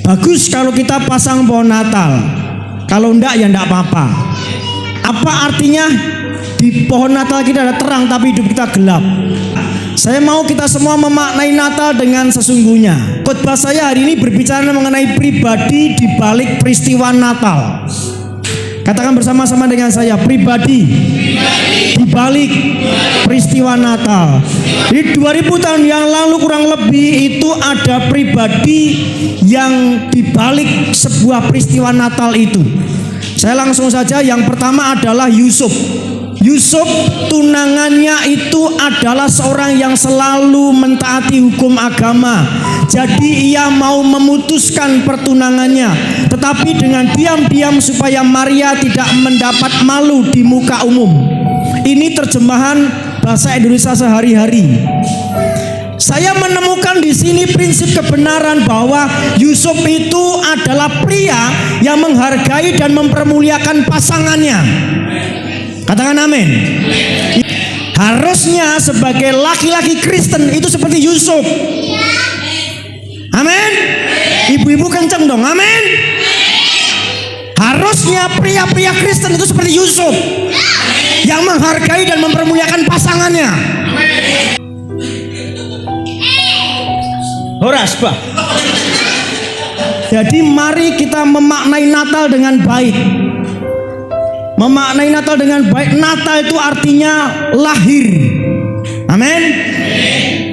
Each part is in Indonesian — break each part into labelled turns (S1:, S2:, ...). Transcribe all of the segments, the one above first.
S1: Bagus kalau kita pasang pohon Natal. Kalau enggak ya enggak apa-apa. Apa artinya di pohon Natal kita ada terang tapi hidup kita gelap? Saya mau kita semua memaknai Natal dengan sesungguhnya. Khotbah saya hari ini berbicara mengenai pribadi di balik peristiwa Natal. Katakan bersama-sama dengan saya, pribadi di balik peristiwa Natal. Di 2000 tahun yang lalu kurang lebih itu ada pribadi yang di balik sebuah peristiwa Natal itu. Saya langsung saja, yang pertama adalah Yusuf. Yusuf tunangannya itu adalah seorang yang selalu mentaati hukum agama. Jadi ia mau memutuskan pertunangannya, tetapi dengan diam-diam supaya Maria tidak mendapat malu di muka umum. Ini terjemahan bahasa Indonesia sehari-hari. Saya menemukan di sini prinsip kebenaran bahwa Yusuf itu adalah pria yang menghargai dan mempermuliakan pasangannya. Katakan amin. Harusnya sebagai laki-laki Kristen itu seperti Yusuf. Amin. Ibu-ibu kenceng dong. Amin. Harusnya pria-pria Kristen itu seperti Yusuf, yang menghargai dan mempermuliakan pasangannya. Horas, Pak. Jadi mari kita memaknai Natal dengan baik. Memaknai Natal dengan baik. Natal itu artinya lahir. Amin.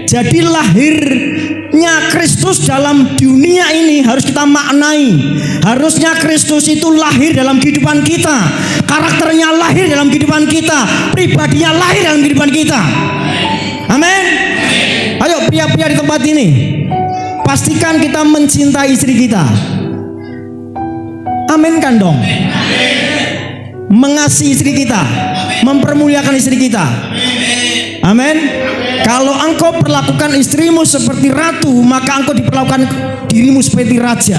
S1: Jadi lahirnya Kristus dalam dunia ini harus kita maknai. Harusnya Kristus itu lahir dalam kehidupan kita. Karakternya lahir dalam kehidupan kita. Pribadinya lahir dalam kehidupan kita. Amin. Ayo pria-pria di tempat ini, pastikan kita mencintai istri kita. Amin kan dong? Mengasihi istri kita, mempermuliakan istri kita. Amin. Kalau engkau perlakukan istrimu seperti ratu, maka engkau diperlakukan dirimu seperti raja.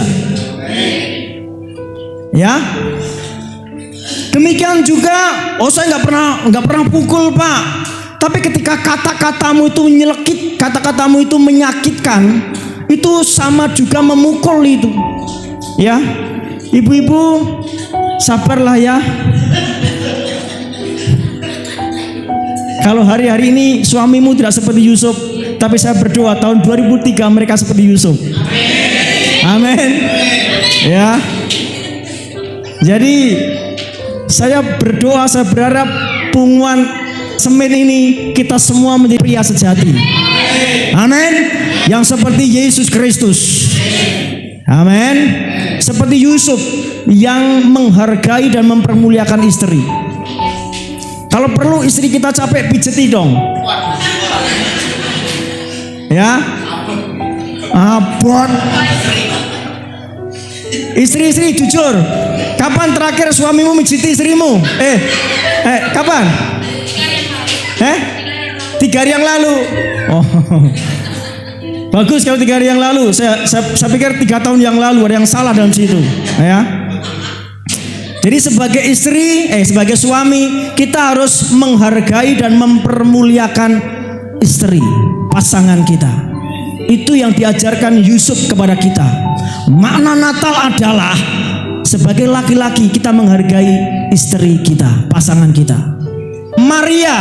S1: Ya. Demikian juga, saya nggak pernah pukul, Pak. Tapi ketika kata-katamu itu menyelekit, kata-katamu itu menyakitkan, itu sama juga memukul itu. Ya. Ibu-ibu, sabarlah ya. Kalau hari-hari ini suamimu tidak seperti Yusuf, tapi saya berdoa tahun 2003 mereka seperti Yusuf. Amin. Ya. Jadi saya berdoa, saya berharap punguan semen ini kita semua menjadi pria sejati. Amin. Yang seperti Yesus Kristus. Amin. Seperti Yusuf yang menghargai dan mempermuliakan istri. Kalau perlu istri kita capek, pijeti dong. Ya. Abot. Istri-istri jujur, kapan terakhir suamimu mijiti istrimu? Kapan? 3 hari yang lalu. Oh. Bagus kalau 3 hari yang lalu. Saya pikir 3 tahun yang lalu, ada yang salah dalam situ. Ya. Jadi sebagai istri, sebagai suami, kita harus menghargai dan mempermuliakan istri, pasangan kita. Itu yang diajarkan Yusuf kepada kita. Makna Natal adalah sebagai laki-laki kita menghargai istri kita, pasangan kita. Maria,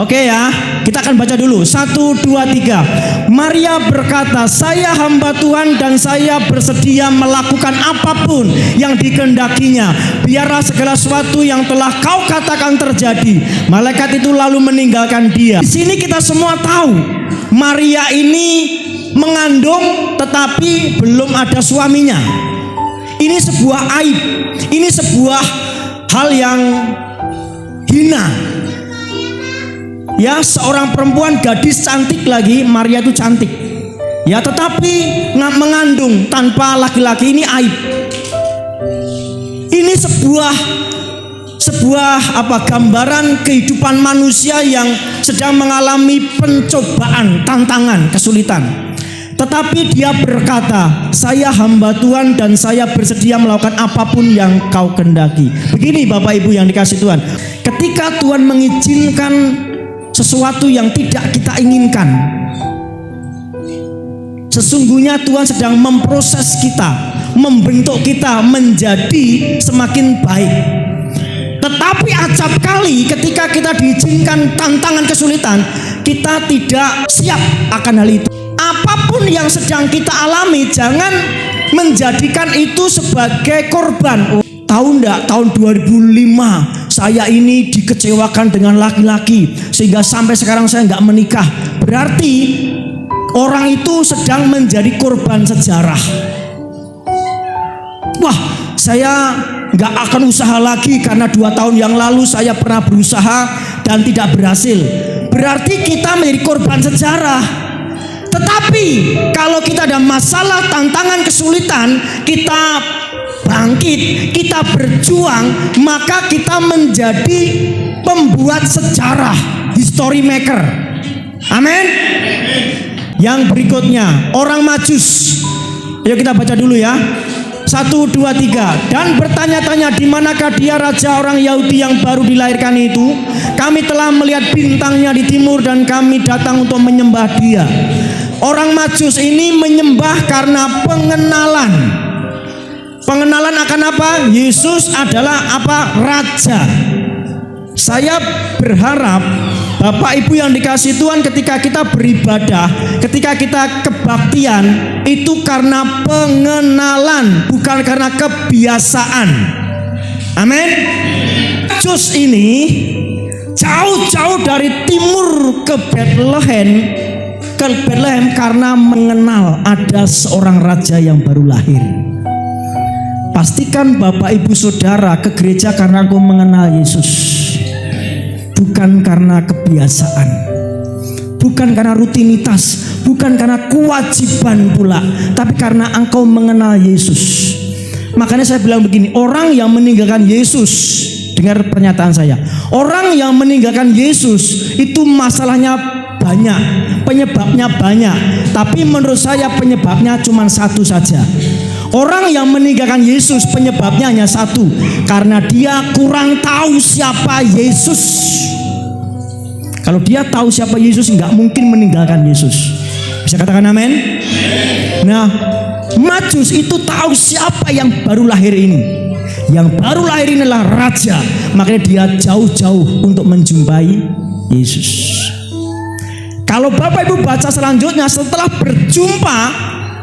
S1: oke ya, kita akan baca dulu 1, 2, 3. Maria berkata, saya hamba Tuhan dan saya bersedia melakukan apapun yang dikehendakinya. Biarlah segala sesuatu yang telah kau katakan terjadi. Malaikat itu lalu meninggalkan dia. Di sini kita semua tahu Maria ini mengandung tetapi belum ada suaminya. Ini sebuah aib. Ini sebuah hal yang hina. Ya, seorang perempuan gadis cantik lagi, Maria itu cantik. Ya, tetapi mengandung tanpa laki-laki ini aib. Ini sebuah gambaran kehidupan manusia yang sedang mengalami pencobaan, tantangan, kesulitan. Tetapi dia berkata, saya hamba Tuhan dan saya bersedia melakukan apapun yang kau kehendaki. Begini Bapak Ibu yang dikasih Tuhan, ketika Tuhan mengizinkan sesuatu yang tidak kita inginkan, Sesungguhnya Tuhan sedang memproses kita, membentuk kita menjadi semakin baik. Tetapi acap kali ketika kita diizinkan tantangan kesulitan, kita tidak siap akan hal itu. Apapun yang sedang kita alami, jangan menjadikan itu sebagai korban. Tahu enggak, tahun 2005 saya ini dikecewakan dengan laki-laki sehingga sampai sekarang saya enggak menikah. Berarti orang itu sedang menjadi korban sejarah. Wah, saya nggak akan usaha lagi karena 2 tahun yang lalu saya pernah berusaha dan tidak berhasil. Berarti kita menjadi korban sejarah. Tetapi kalau kita ada masalah, tantangan, kesulitan, kita bangkit, kita berjuang, maka kita menjadi pembuat sejarah, history maker. Amin. Yang berikutnya, orang Majus. Ayo kita baca dulu ya. 1, 2, 3. Dan bertanya-tanya, di manakah dia raja orang Yahudi yang baru dilahirkan itu? Kami telah melihat bintangnya di timur dan kami datang untuk menyembah dia. Orang Majus ini menyembah karena pengenalan. Pengenalan akan apa? Yesus adalah apa? Raja. Saya berharap Bapak Ibu yang dikasihi Tuhan, ketika kita beribadah, ketika kita kebaktian, itu karena pengenalan, bukan karena kebiasaan. Amin. Majus ini jauh-jauh dari timur ke Bethlehem karena mengenal ada seorang raja yang baru lahir. Pastikan Bapak Ibu Saudara ke gereja karena engkau mengenal Yesus. Bukan karena kebiasaan, bukan karena rutinitas, bukan karena kewajiban pula, tapi karena engkau mengenal Yesus. Makanya saya bilang begini, orang yang meninggalkan Yesus, dengar pernyataan saya, orang yang meninggalkan Yesus itu masalahnya banyak, penyebabnya banyak, tapi menurut saya penyebabnya cuma satu saja. Orang yang meninggalkan Yesus penyebabnya hanya satu, karena dia kurang tahu siapa Yesus. Kalau dia tahu siapa Yesus, nggak mungkin meninggalkan Yesus. Bisa katakan amin? Nah, Majus itu tahu siapa yang baru lahir ini. Yang baru lahir ini adalah raja. Makanya dia jauh-jauh untuk menjumpai Yesus. Kalau Bapak Ibu baca selanjutnya, setelah berjumpa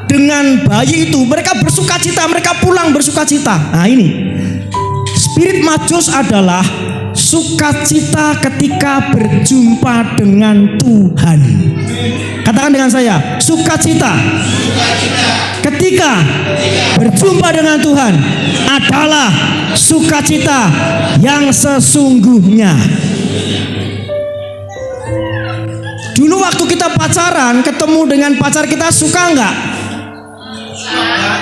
S1: dengan bayi itu, mereka bersuka cita, mereka pulang bersuka cita. Nah ini, spirit Majus adalah sukacita ketika berjumpa dengan Tuhan. Katakan dengan saya, sukacita ketika berjumpa dengan Tuhan adalah sukacita yang sesungguhnya. Dulu waktu kita pacaran, ketemu dengan pacar kita, suka nggak?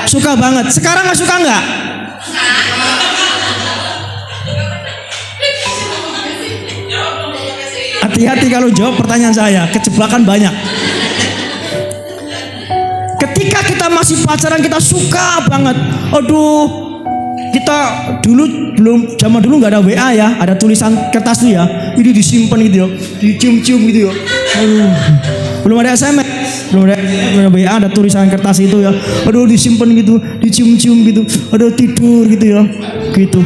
S1: Suka banget. Sekarang nggak suka nggak? Hati-hati kalau jawab pertanyaan saya, kejebakan banyak. Ketika kita masih pacaran kita suka banget. Aduh, kita dulu zaman dulu nggak ada WA ya, ada tulisan kertas tuh ya, ini disimpan gitu ya, dicium-cium gitu ya. Belum ada SMS, belum ada WA, ada tulisan kertas itu ya. Aduh disimpan gitu, dicium-cium gitu, aduh tidur gitu ya, gitu.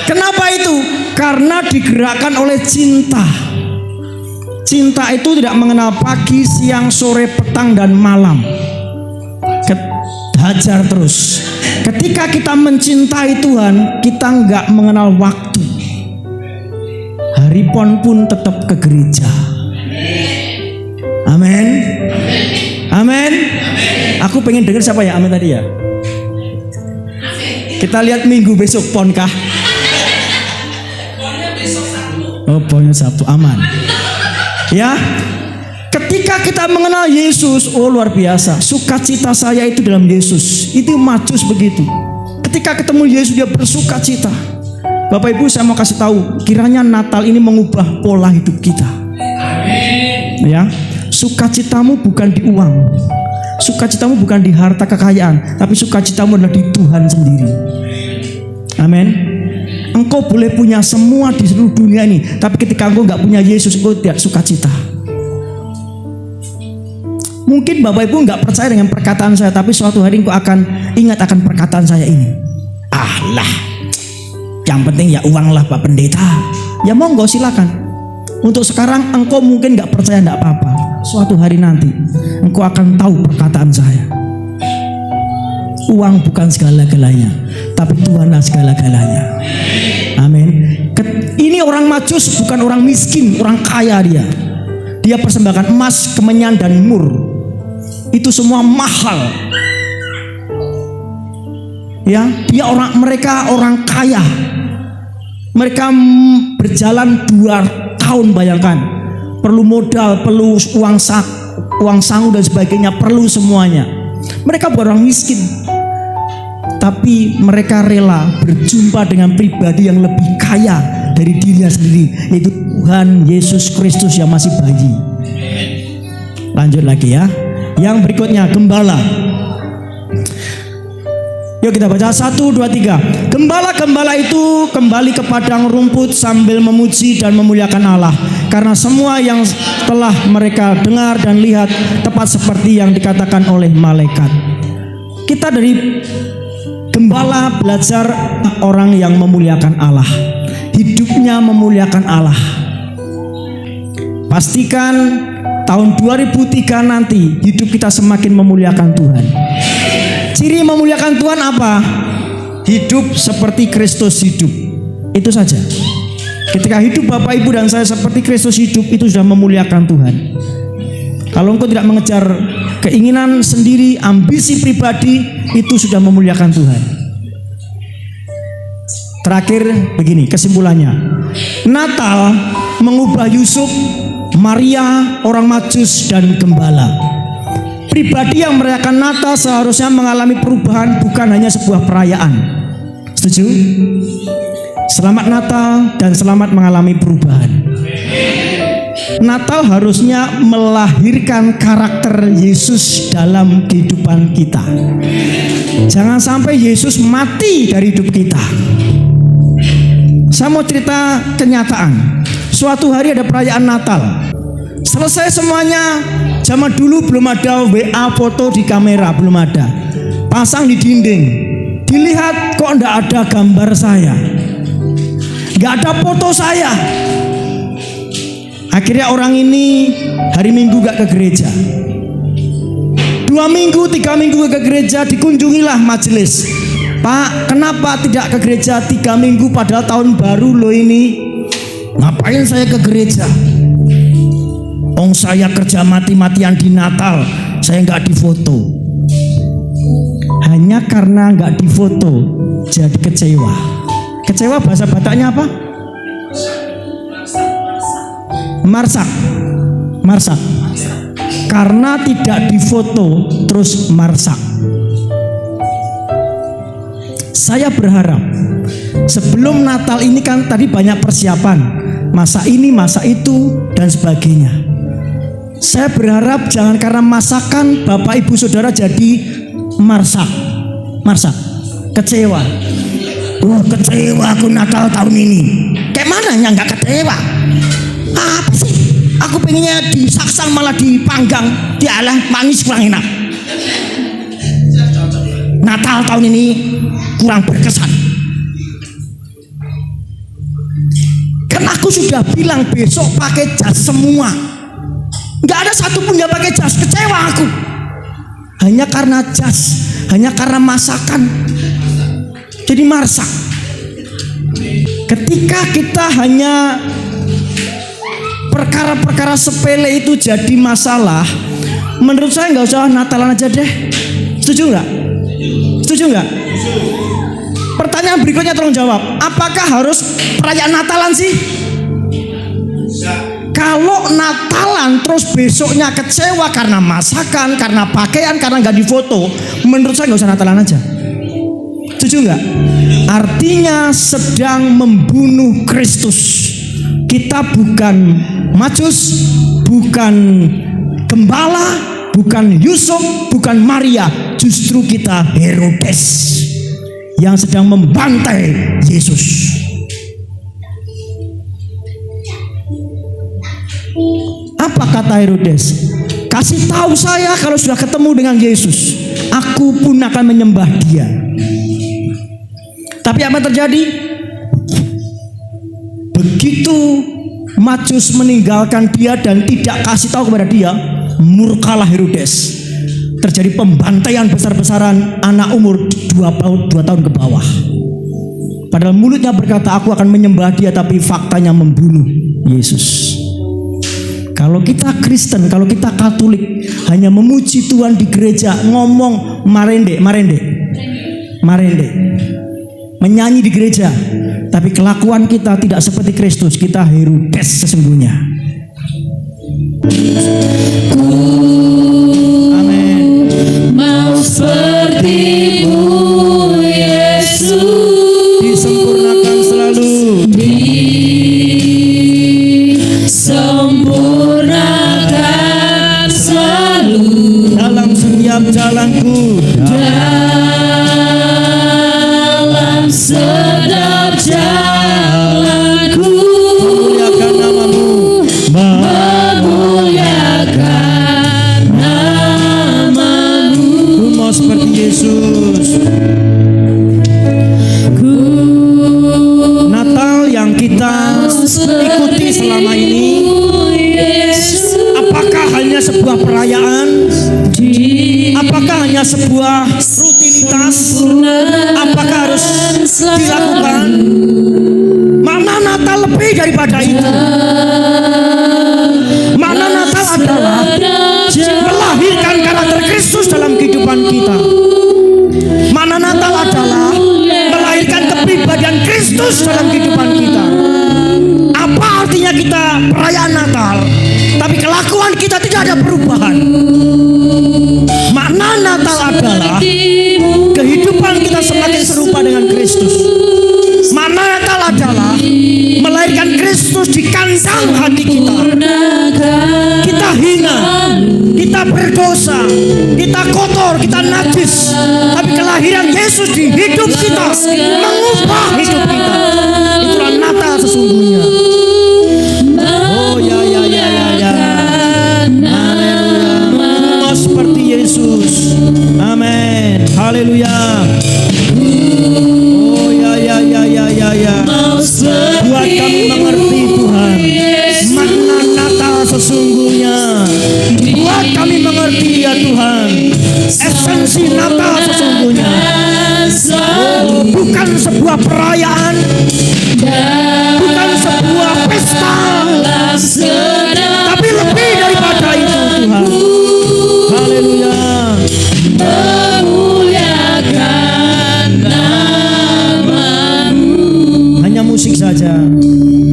S1: Kenapa itu? Karena digerakkan oleh cinta. Cinta itu tidak mengenal pagi, siang, sore, petang, dan malam. Hajar terus. Ketika kita mencintai Tuhan, kita nggak mengenal waktu. Hari pun tetap ke gereja. Amin. Amin. Aku pengen dengar siapa ya amin tadi ya. Kita lihat minggu besok pon kah? Oh, ponnya Sabtu, aman. Ya. Ketika kita mengenal Yesus, oh luar biasa. Sukacita saya itu dalam Yesus. Itu Majus begitu. Ketika ketemu Yesus dia bersukacita. Bapak Ibu saya mau kasih tahu, kiranya Natal ini mengubah pola hidup kita. Amin. Ya. Sukacitamu bukan di uang. Sukacitamu bukan di harta kekayaan, tapi sukacitamu adalah di Tuhan sendiri. Amin. Engkau boleh punya semua di seluruh dunia ini, tapi ketika engkau nggak punya Yesus, engkau tidak sukacita. Mungkin Bapak Ibu nggak percaya dengan perkataan saya, tapi suatu hari engkau akan ingat akan perkataan saya ini. Alah, yang penting ya uang lah Pak Pendeta. Ya monggo silakan. Untuk sekarang engkau mungkin nggak percaya, nggak apa-apa. Suatu hari nanti engkau akan tahu perkataan saya. Uang bukan segala-galanya, tapi Tuhanlah segala-galanya. Amin. Ini orang Majus bukan orang miskin, orang kaya dia. Dia persembahkan emas, kemenyan dan mur. Itu semua mahal. Ya, mereka orang kaya. Mereka berjalan 2 tahun, bayangkan. Perlu modal, perlu uang sangu dan sebagainya, perlu semuanya. Mereka bukan orang miskin, tapi mereka rela berjumpa dengan pribadi yang lebih kaya dari dirinya sendiri, yaitu Tuhan Yesus Kristus yang masih bayi. Lanjut lagi ya. Yang berikutnya, gembala. Yuk kita baca 1, 2, 3. Gembala-gembala itu kembali ke padang rumput sambil memuji dan memuliakan Allah, karena semua yang telah mereka dengar dan lihat tepat seperti yang dikatakan oleh malaikat. Kita dari gembala belajar orang yang memuliakan Allah, hidupnya memuliakan Allah. Pastikan tahun 2003 nanti hidup kita semakin memuliakan Tuhan. Ciri memuliakan Tuhan apa? Hidup seperti Kristus hidup. Itu saja. Ketika hidup Bapak Ibu dan saya seperti Kristus hidup, itu sudah memuliakan Tuhan. Kalau engkau tidak mengejar keinginan sendiri, ambisi pribadi, itu sudah memuliakan Tuhan. Terakhir begini kesimpulannya. Natal mengubah Yusuf, Maria, orang Majus, dan gembala. Pribadi yang merayakan Natal seharusnya mengalami perubahan, bukan hanya sebuah perayaan. Setuju? Selamat Natal dan selamat mengalami perubahan. Natal harusnya melahirkan karakter Yesus dalam kehidupan kita. Jangan sampai Yesus mati dari hidup kita. Saya mau cerita kenyataan. Suatu hari ada perayaan Natal. Selesai semuanya. Zaman dulu belum ada WA foto di kamera, belum ada. Pasang di dinding. Dilihat kok enggak ada gambar saya, enggak ada foto saya. Akhirnya orang ini hari Minggu gak ke gereja. 2 minggu, 3 minggu ke gereja, dikunjungilah majelis. Pak, kenapa tidak ke gereja 3 minggu padahal tahun baru loh ini? Ngapain saya ke gereja? Saya kerja mati-matian di Natal, saya nggak difoto. Hanya karena nggak difoto, jadi kecewa. Kecewa bahasa Bataknya apa? Marsak. Karena tidak difoto, terus marsak. Saya berharap sebelum Natal ini kan tadi banyak persiapan, masa ini, masa itu, dan sebagainya. Saya berharap jangan karena masakan Bapak Ibu Saudara jadi marsak, kecewa. Kecewa aku Natal tahun ini. Kayak mana ya nggak kecewa? Apa sih? Aku pengennya disaksang malah dipanggang. Dialah manis kurang enak. Natal tahun ini kurang berkesan. Kan aku sudah bilang besok pakai jas semua. Gak ada satupun yang pakai jas, kecewa aku. Hanya karena jas, hanya karena masakan, jadi marsak. Ketika kita hanya perkara-perkara sepele itu jadi masalah, menurut saya nggak usah Natalan aja deh. Setuju nggak? Setuju nggak? Pertanyaan berikutnya tolong jawab. Apakah harus perayaan Natalan sih? Kalau Natalan terus besoknya kecewa karena masakan, karena pakaian, karena nggak difoto, menurut saya nggak usah Natalan aja. Setuju nggak? Artinya sedang membunuh Kristus. Kita bukan Majus, bukan gembala, bukan Yusuf, bukan Maria. Justru kita Herodes yang sedang membantai Yesus. Apa kata Herodes? Kasih tahu saya kalau sudah ketemu dengan Yesus, aku pun akan menyembah dia. Tapi apa terjadi? Begitu Matius meninggalkan dia dan tidak kasih tahu kepada dia, murkalah Herodes. Terjadi pembantaian besar-besaran anak umur 2 tahun ke bawah. Padahal mulutnya berkata aku akan menyembah dia, tapi faktanya membunuh Yesus. Kalau kita Kristen, kalau kita Katolik, hanya memuji Tuhan di gereja, ngomong marende, menyanyi di gereja, tapi kelakuan kita tidak seperti Kristus, kita Herodes sesungguhnya. Amin.
S2: Mau seperti-Mu Yesus,
S1: disempurnakan selalu,
S2: disempurnakan selalu
S1: dalam setiap jalanku,
S2: dalam setiap jalanku.
S1: memuliakan namamu,
S2: Memuliakan namamu.
S1: ku mau seperti Yesus. Natal yang kita ikuti selama ini, apakah hanya sebuah perayaan? Apakah hanya sebuah rutinitas? Apakah harus dilakukan? Makna Natal lebih daripada itu. Makna Natal adalah melahirkan karakter Kristus dalam kehidupan kita. Makna Natal adalah melahirkan kepribadian Kristus dalam kehidupan kita. Apa artinya kita perayaan Natal, tapi kelakuan kita tidak ada perubahan? Makna Natal adalah kehidupan kita semakin serupa dengan Kristus. Makna Natal adalah melahirkan Kristus di kandang hati kita. Kita hina, kita berdosa, kita kotor, kita najis, tapi kelahiran Yesus di hidup kita mengubah hidup kita. Itulah Natal sesungguhnya. Oh ya. Haleluya. Seperti Yesus. Amin. Haleluya. Oh ya. Buat kami mengerti Tuhan makna Natal sesungguhnya. Buat kami mengerti ya Tuhan esensi Natal sesungguhnya. Oh, bukan sebuah perayaan, bukan sebuah pesta, tapi lebih daripada itu Tuhan. Haleluya.
S2: Memuliakan namamu.
S1: Hanya musik saja.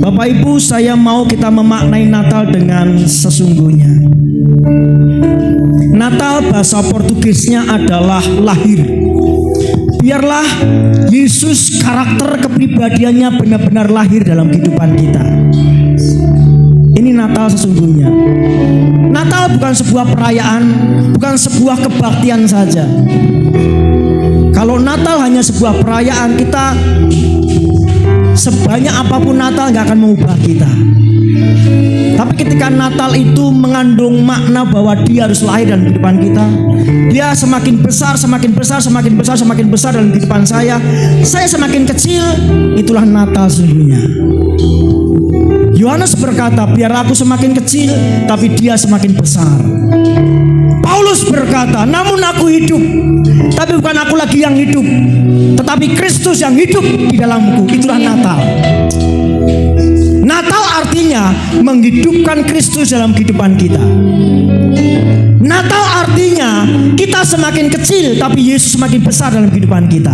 S1: Bapak Ibu, saya mau kita memaknai Natal dengan sesungguhnya. Natal bahasa Portugisnya adalah lahir. Biarlah Yesus karakter kepribadiannya benar-benar lahir dalam kehidupan kita. Ini Natal sesungguhnya. Natal bukan sebuah perayaan, bukan sebuah kebaktian saja. Kalau Natal hanya sebuah perayaan, kita sebanyak apapun Natal gak akan mengubah kita. Tapi ketika Natal itu mengandung makna bahwa dia harus lahir dalam kehidupan kita, dia semakin besar dalam kehidupan saya semakin kecil, itulah Natal sesungguhnya. Yohanes berkata, biar aku semakin kecil, tapi dia semakin besar. Paulus berkata, namun aku hidup, tapi bukan aku lagi yang hidup, tetapi Kristus yang hidup di dalamku. Itulah Natal. Natal artinya menghidupkan Kristus dalam kehidupan kita. Natal artinya kita semakin kecil, tapi Yesus semakin besar dalam kehidupan kita.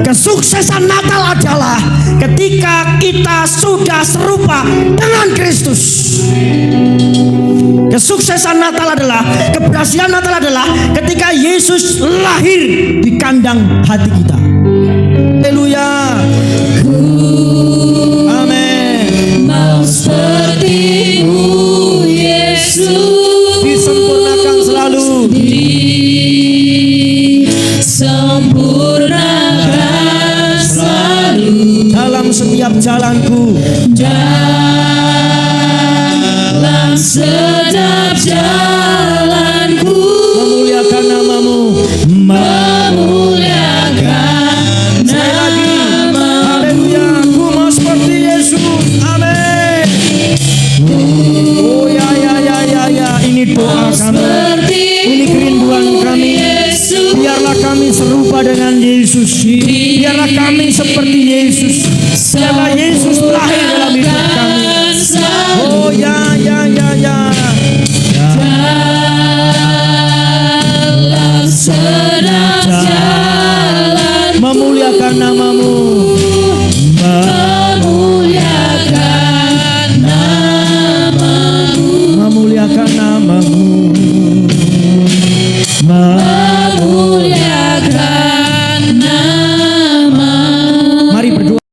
S1: Kesuksesan Natal adalah ketika kita sudah serupa dengan Kristus. Kesuksesan Natal adalah, keberhasilan Natal adalah ketika Yesus lahir di kandang hati kita. Haleluya. Amin.
S2: Mau seperti-Mu Yesus,
S1: disempurnakan selalu,
S2: disempurnakan selalu
S1: dalam setiap jalanku,
S2: dalam